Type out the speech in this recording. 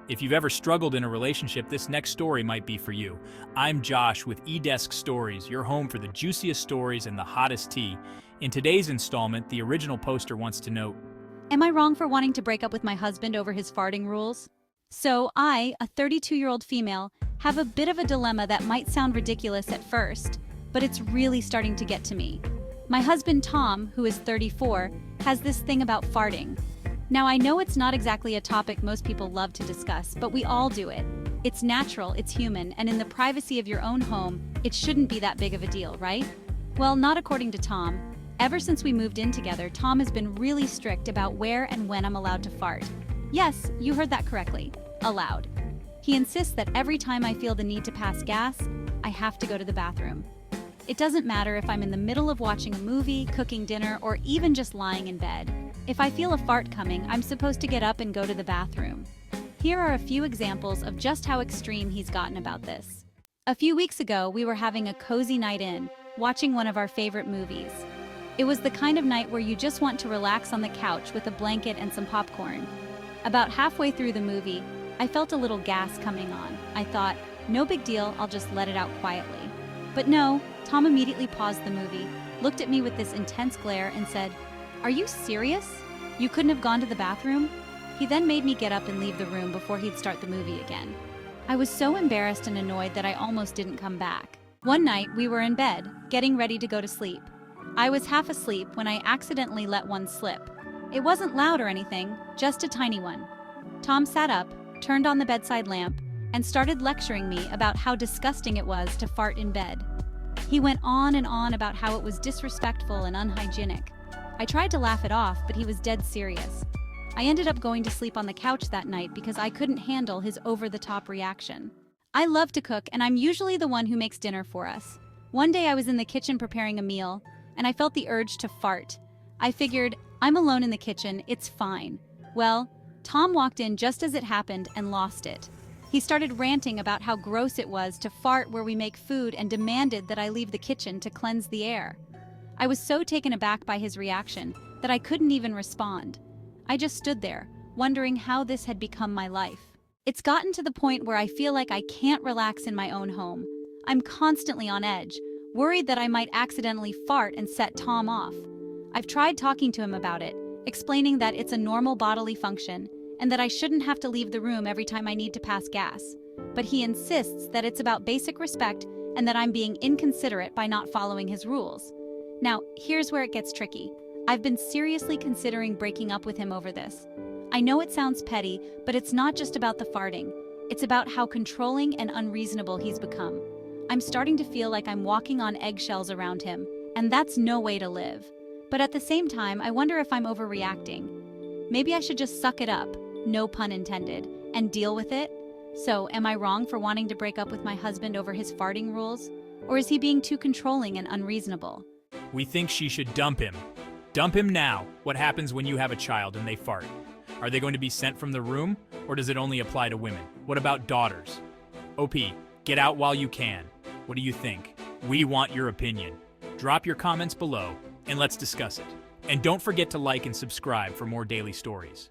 If you've ever struggled in a relationship, this next story might be for you. I'm Josh with eDesk Stories, your home for the juiciest stories and the hottest tea. In today's installment, the original poster wants to note, Am I wrong for wanting to break up with my husband over his farting rules? So I, a 32-year-old female, have a bit of a dilemma that might sound ridiculous at first, but it's really starting to get to me. My husband Tom, who is 34, has this thing about farting. Now I know it's not exactly a topic most people love to discuss, but we all do it. It's natural, it's human, and in the privacy of your own home, it shouldn't be that big of a deal, right? Well, not according to Tom. Ever since we moved in together, Tom has been really strict about where and when I'm allowed to fart. Yes, you heard that correctly. Allowed. He insists that every time I feel the need to pass gas, I have to go to the bathroom. It doesn't matter if I'm in the middle of watching a movie, cooking dinner, or even just lying in bed. If I feel a fart coming, I'm supposed to get up and go to the bathroom. Here are a few examples of just how extreme he's gotten about this. A few weeks ago, we were having a cozy night in, watching one of our favorite movies. It was the kind of night where you just want to relax on the couch with a blanket and some popcorn. About halfway through the movie, I felt a little gas coming on. I thought, no big deal, I'll just let it out quietly. But no, Tom immediately paused the movie, looked at me with this intense glare and said, "Are you serious? You couldn't have gone to the bathroom?" He then made me get up and leave the room before he'd start the movie again. I was so embarrassed and annoyed that I almost didn't come back. One night, we were in bed, getting ready to go to sleep. I was half asleep when I accidentally let one slip. It wasn't loud or anything, just a tiny one. Tom sat up, turned on the bedside lamp, and started lecturing me about how disgusting it was to fart in bed. He went on and on about how it was disrespectful and unhygienic. I tried to laugh it off, but he was dead serious. I ended up going to sleep on the couch that night because I couldn't handle his over-the-top reaction. I love to cook, and I'm usually the one who makes dinner for us. One day I was in the kitchen preparing a meal, and I felt the urge to fart. I figured, I'm alone in the kitchen, it's fine. Well, Tom walked in just as it happened and lost it. He started ranting about how gross it was to fart where we make food and demanded that I leave the kitchen to cleanse the air. I was so taken aback by his reaction that I couldn't even respond. I just stood there, wondering how this had become my life. It's gotten to the point where I feel like I can't relax in my own home. I'm constantly on edge, worried that I might accidentally fart and set Tom off. I've tried talking to him about it, explaining that it's a normal bodily function and that I shouldn't have to leave the room every time I need to pass gas. But he insists that it's about basic respect and that I'm being inconsiderate by not following his rules. Now, here's where it gets tricky. I've been seriously considering breaking up with him over this. I know it sounds petty, but it's not just about the farting. It's about how controlling and unreasonable he's become. I'm starting to feel like I'm walking on eggshells around him, and that's no way to live. But at the same time, I wonder if I'm overreacting. Maybe I should just suck it up, no pun intended, and deal with it? So, am I wrong for wanting to break up with my husband over his farting rules? Or is he being too controlling and unreasonable? we think she should dump him. Dump him now. What happens when you have a child and they fart? Are they going to be sent from the room, or does it only apply to women? What about daughters? OP, get out while you can. What do you think? We want your opinion. Drop your comments below, and let's discuss it. And don't forget to like and subscribe for more daily stories.